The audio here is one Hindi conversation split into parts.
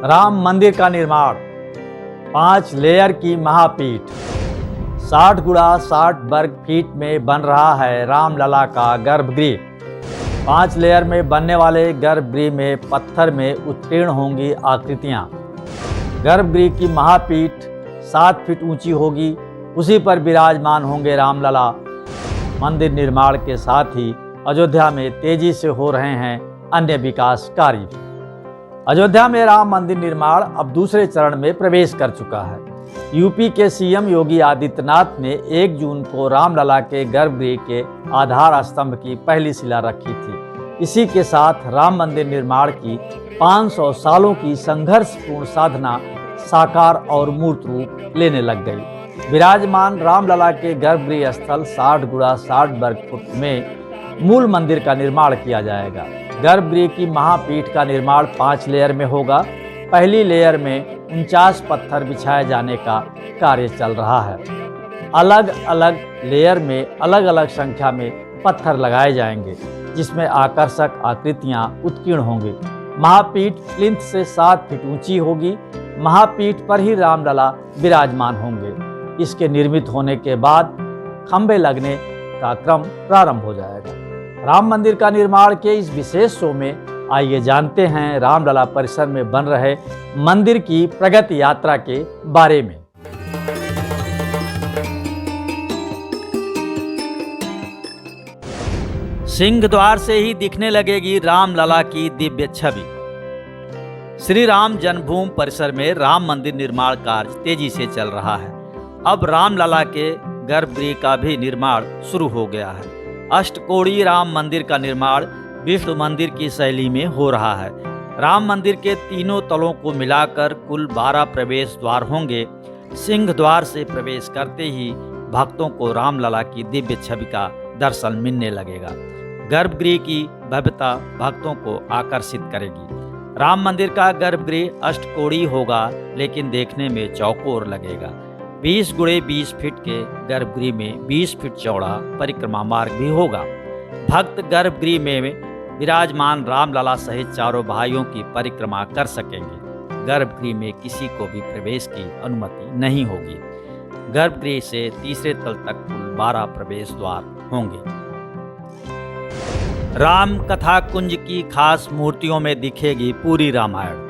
राम मंदिर का निर्माण, 5 लेयर की महापीठ, 60 गुणा 60 वर्ग फीट में बन रहा है रामलला का गर्भगृह। 5 लेयर में बनने वाले गर्भगृह में पत्थर में उत्कीर्ण होंगी आकृतियां। गर्भगृह की महापीठ 7 फीट ऊंची होगी, उसी पर विराजमान होंगे रामलला। मंदिर निर्माण के साथ ही अयोध्या में तेजी से हो रहे हैं अन्य विकास कार्य। अयोध्या में राम मंदिर निर्माण अब दूसरे चरण में प्रवेश कर चुका है। यूपी के सीएम योगी आदित्यनाथ ने 1 जून को रामलला के गर्भगृह के आधार स्तंभ की पहली शिला रखी थी। इसी के साथ राम मंदिर निर्माण की 500 सालों की संघर्षपूर्ण साधना साकार और मूर्त रूप लेने लग गई। विराजमान रामलला के गर्भगृह स्थल 60 गुणा 60 वर्ग फुट में मूल मंदिर का निर्माण किया जाएगा। गर्भगृह की महापीठ का निर्माण 5 लेयर में होगा। पहली लेयर में 49 पत्थर बिछाए जाने का कार्य चल रहा है। अलग अलग लेयर में अलग अलग संख्या में पत्थर लगाए जाएंगे, जिसमें आकर्षक आकृतियां उत्कीर्ण होंगी। महापीठ प्लिंथ से 7 फीट ऊंची होगी। महापीठ पर ही रामलला विराजमान होंगे। इसके निर्मित होने के बाद खंभे लगने का क्रम प्रारंभ हो जाएगा। राम मंदिर का निर्माण के इस विशेष शो में आइए जानते हैं रामलला परिसर में बन रहे मंदिर की प्रगति यात्रा के बारे में। सिंह द्वार से ही दिखने लगेगी रामलला की दिव्य छवि। श्री राम जन्मभूमि परिसर में राम मंदिर निर्माण कार्य तेजी से चल रहा है। अब रामलला के गर्भगृह का भी निर्माण शुरू हो गया है। अष्टकोणीय राम मंदिर का निर्माण विष्णु मंदिर की शैली में हो रहा है। राम मंदिर के तीनों तलों को मिलाकर कुल 12 प्रवेश द्वार होंगे। सिंह द्वार से प्रवेश करते ही भक्तों को रामलला की दिव्य छवि का दर्शन मिलने लगेगा। गर्भगृह की भव्यता भक्तों को आकर्षित करेगी। राम मंदिर का गर्भगृह अष्टकोणीय होगा, लेकिन देखने में चौकोर लगेगा। 20 गुणे 20 फीट के गर्भगृह में 20 फीट चौड़ा परिक्रमा मार्ग भी होगा। भक्त गर्भगृह में विराजमान रामलला सहित चारों भाइयों की परिक्रमा कर सकेंगे। गर्भगृह में किसी को भी प्रवेश की अनुमति नहीं होगी। गर्भगृह से तीसरे तल तक कुल 12 प्रवेश द्वार होंगे। राम कथा कुंज की खास मूर्तियों में दिखेगी पूरी रामायण।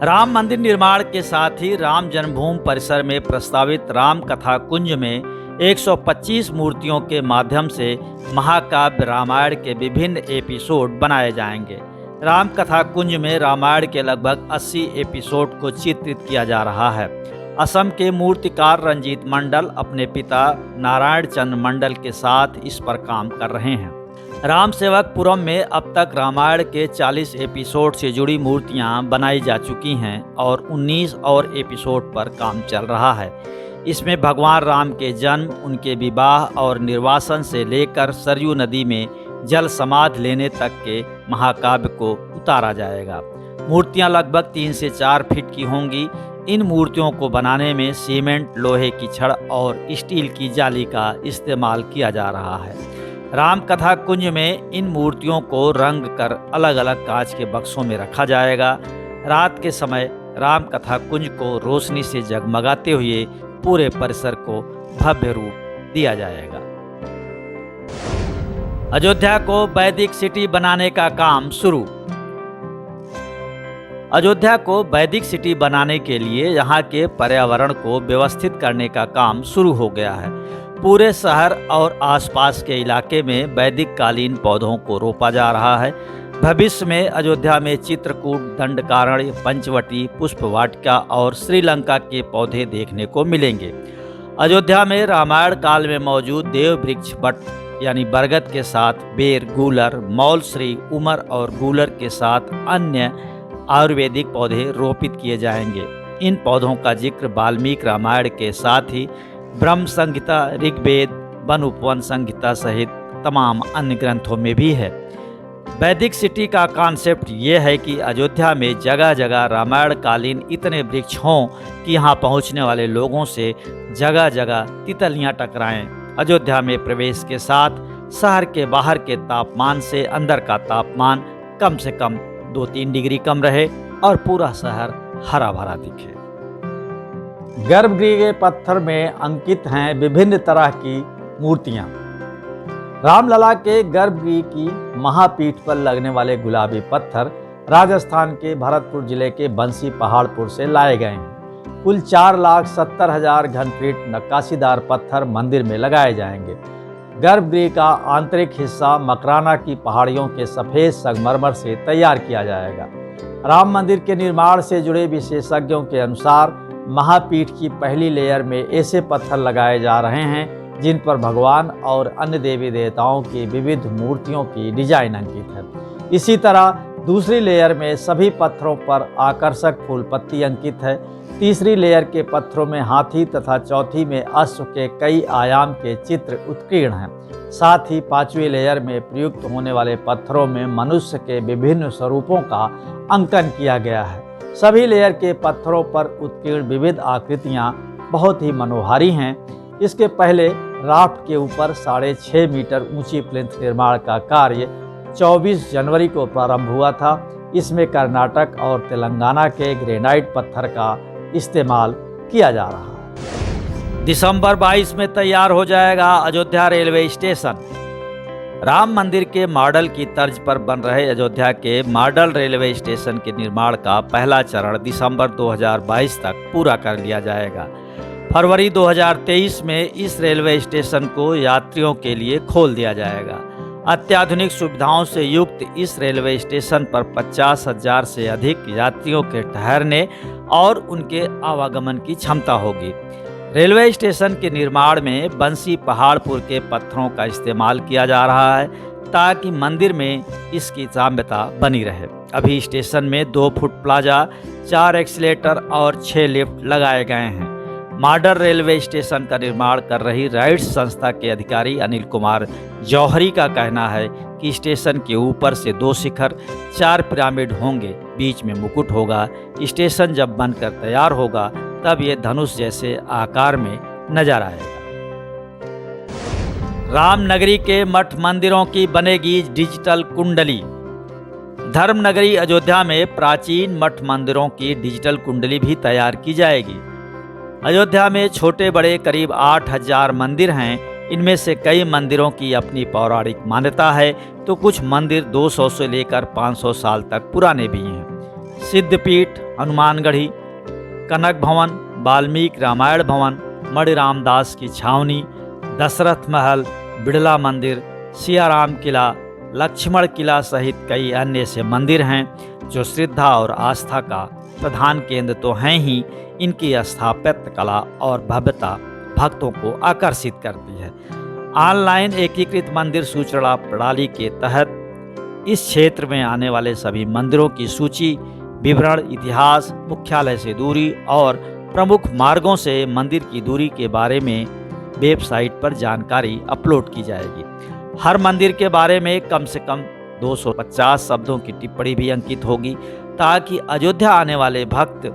राम मंदिर निर्माण के साथ ही राम जन्मभूमि परिसर में प्रस्तावित राम कथा कुंज में 125 मूर्तियों के माध्यम से महाकाव्य रामायण के विभिन्न एपिसोड बनाए जाएंगे। राम कथा कुंज में रामायण के लगभग 80 एपिसोड को चित्रित किया जा रहा है। असम के मूर्तिकार रंजीत मंडल अपने पिता नारायण चंद्र मंडल के साथ इस पर काम कर रहे हैं। राम सेवकपुरम में अब तक रामायण के 40 एपिसोड से जुड़ी मूर्तियां बनाई जा चुकी हैं और 19 और एपिसोड पर काम चल रहा है। इसमें भगवान राम के जन्म, उनके विवाह और निर्वासन से लेकर सरयू नदी में जल समाधि लेने तक के महाकाव्य को उतारा जाएगा। मूर्तियां लगभग 3 से 4 फीट की होंगी। इन मूर्तियों को बनाने में सीमेंट, लोहे की छड़ और स्टील की जाली का इस्तेमाल किया जा रहा है। राम कथा कुंज में इन मूर्तियों को रंग कर अलग अलग कांच के बक्सों में रखा जाएगा। रात के समय राम कथा कुंज को रोशनी से जगमगाते हुए पूरे परिसर को भव्य रूप दिया जाएगा। अयोध्या को वैदिक सिटी बनाने का काम शुरू। अयोध्या को वैदिक सिटी बनाने के लिए यहाँ के पर्यावरण को व्यवस्थित करने का काम शुरू हो गया है। पूरे शहर और आसपास के इलाके में वैदिक कालीन पौधों को रोपा जा रहा है। भविष्य में अयोध्या में चित्रकूट, दंडकारण्य, पंचवटी, पुष्प वाटिका और श्रीलंका के पौधे देखने को मिलेंगे। अयोध्या में रामायण काल में मौजूद देव वृक्ष वट यानी बरगद के साथ बेर, गूलर, मौलश्री, उमर और गूलर के साथ अन्य आयुर्वेदिक पौधे रोपित किए जाएंगे। इन पौधों का जिक्र वाल्मीकि रामायण के साथ ही ब्रह्म संहिता, ऋग्वेद, वन उपवन संहिता सहित तमाम अन्य ग्रंथों में भी है। वैदिक सिटी का कॉन्सेप्ट ये है कि अयोध्या में जगह जगह रामायण कालीन इतने वृक्ष हों कि यहाँ पहुँचने वाले लोगों से जगह जगह तितलियाँ टकराएं। अयोध्या में प्रवेश के साथ शहर के बाहर के तापमान से अंदर का तापमान कम से कम 2-3 डिग्री कम रहे। और पूरा शहर हरा भरा दिखे। गर्भगृह के पत्थर में अंकित हैं विभिन्न तरह की मूर्तियां। रामलला के गर्भगृह की महापीठ पर लगने वाले गुलाबी पत्थर राजस्थान के भरतपुर जिले के बंसी पहाड़पुर से लाए गए हैं। कुल 4,70,000 घनफीट नक्काशीदार पत्थर मंदिर में लगाए जाएंगे। गर्भगृह का आंतरिक हिस्सा मकराना की पहाड़ियों के सफ़ेद संगमरमर से तैयार किया जाएगा। राम मंदिर के निर्माण से जुड़े विशेषज्ञों के अनुसार महापीठ की पहली लेयर में ऐसे पत्थर लगाए जा रहे हैं जिन पर भगवान और अन्य देवी देवताओं की विविध मूर्तियों की डिजाइन अंकित है। इसी तरह दूसरी लेयर में सभी पत्थरों पर आकर्षक फूल पत्ती अंकित है। तीसरी लेयर के पत्थरों में हाथी तथा चौथी में अश्व के कई आयाम के चित्र उत्कीर्ण हैं। साथ ही पांचवी लेयर में प्रयुक्त होने वाले पत्थरों में मनुष्य के विभिन्न स्वरूपों का अंकन किया गया है। सभी लेयर के पत्थरों पर उत्कीर्ण विविध आकृतियां बहुत ही मनोहारी हैं। इसके पहले राफ्ट के ऊपर 6.5 मीटर ऊंची प्लिंथ निर्माण का कार्य 24 जनवरी को प्रारंभ हुआ था। इसमें कर्नाटक और तेलंगाना के ग्रेनाइट पत्थर का इस्तेमाल किया जा रहा है। दिसंबर 22 में तैयार हो जाएगा अयोध्या रेलवे स्टेशन। राम मंदिर के मॉडल की तर्ज पर बन रहे अयोध्या के मॉडल रेलवे स्टेशन के निर्माण का पहला चरण दिसंबर 2022 तक पूरा कर लिया जाएगा। फरवरी 2023 में इस रेलवे स्टेशन को यात्रियों के लिए खोल दिया जाएगा। अत्याधुनिक सुविधाओं से युक्त इस रेलवे स्टेशन पर 50,000 से अधिक यात्रियों के ठहरने और उनके आवागमन की क्षमता होगी। रेलवे स्टेशन के निर्माण में बंसी पहाड़पुर के पत्थरों का इस्तेमाल किया जा रहा है ताकि मंदिर में इसकी साम्यता बनी रहे। अभी स्टेशन में 2 फुट प्लाजा, 4 एक्सीलेटर और 6 लिफ्ट लगाए गए हैं। मॉडल रेलवे स्टेशन का निर्माण कर रही राइट्स संस्था के अधिकारी अनिल कुमार जौहरी का कहना है कि स्टेशन के ऊपर से 2 शिखर, 4 पिरामिड होंगे, बीच में मुकुट होगा। स्टेशन जब बनकर तैयार होगा तब ये धनुष जैसे आकार में नजर आएगा। रामनगरी के मठ मंदिरों की बनेगी डिजिटल कुंडली। धर्मनगरी अयोध्या में प्राचीन मठ मंदिरों की डिजिटल कुंडली भी तैयार की जाएगी। अयोध्या में छोटे बड़े करीब 8,000 मंदिर हैं। इनमें से कई मंदिरों की अपनी पौराणिक मान्यता है तो कुछ मंदिर 200 से लेकर 500 साल तक पुराने भी हैं। सिद्धपीठ, हनुमानगढ़ी, कनक भवन, वाल्मीकि रामायण भवन, मणि रामदास की छावनी, दशरथ महल, बिड़ला मंदिर, सियाराम किला, लक्ष्मण किला सहित कई अन्य ऐसे मंदिर हैं जो श्रद्धा और आस्था का प्रधान केंद्र तो हैं ही, इनकी स्थापत्य कला और भव्यता भक्तों को आकर्षित करती है। ऑनलाइन एकीकृत मंदिर सूचना प्रणाली के तहत इस क्षेत्र में आने वाले सभी मंदिरों की सूची, विवरण, इतिहास, मुख्यालय से दूरी और प्रमुख मार्गों से मंदिर की दूरी के बारे में वेबसाइट पर जानकारी अपलोड की जाएगी। हर मंदिर के बारे में कम से कम 250 शब्दों की टिप्पणी भी अंकित होगी ताकि अयोध्या आने वाले भक्त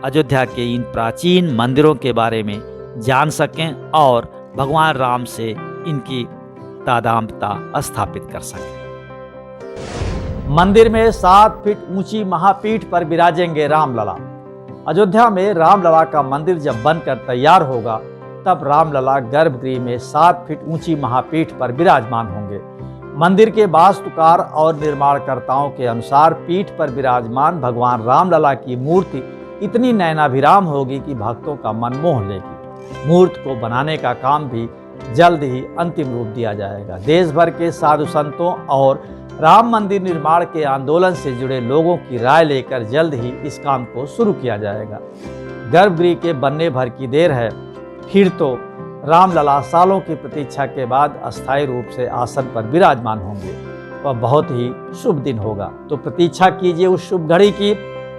अयोध्या के इन प्राचीन मंदिरों के बारे में जान सकें और भगवान राम से इनकी तादात्म्यता स्थापित कर सकें। मंदिर में 7 फीट ऊंची महापीठ पर विराजेंगे रामलला। अयोध्या में रामलला का मंदिर जब बनकर तैयार होगा तब रामलला गर्भगृह में 7 फीट ऊंची महापीठ पर विराजमान होंगे। मंदिर के वास्तुकार और निर्माणकर्ताओं के अनुसार पीठ पर विराजमान भगवान रामलला की मूर्ति इतनी नयनाभिराम होगी कि भक्तों का मन मोह लेगी। मूर्ति को बनाने का काम भी जल्द ही अंतिम रूप दिया जाएगा। देश भर के साधु संतों और राम मंदिर निर्माण के आंदोलन से जुड़े लोगों की राय लेकर जल्द ही इस काम को शुरू किया जाएगा। गर्भगृह के बनने भर की देर है, फिर तो रामलला सालों की प्रतीक्षा के बाद अस्थायी रूप से आसन पर विराजमान होंगे। वह बहुत ही शुभ दिन होगा, तो प्रतीक्षा कीजिए उस शुभ घड़ी की।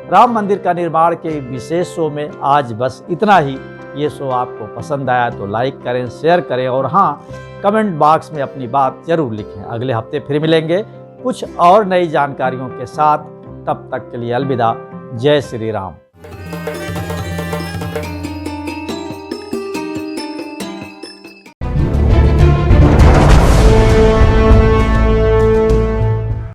राम मंदिर का निर्माण के विशेष शो में आज बस इतना ही। ये शो आपको पसंद आया तो लाइक करें, शेयर करें और हाँ, कमेंट बॉक्स में अपनी बात जरूर लिखें। अगले हफ्ते फिर मिलेंगे कुछ और नई जानकारियों के साथ। तब तक के लिए अलविदा। जय श्री राम।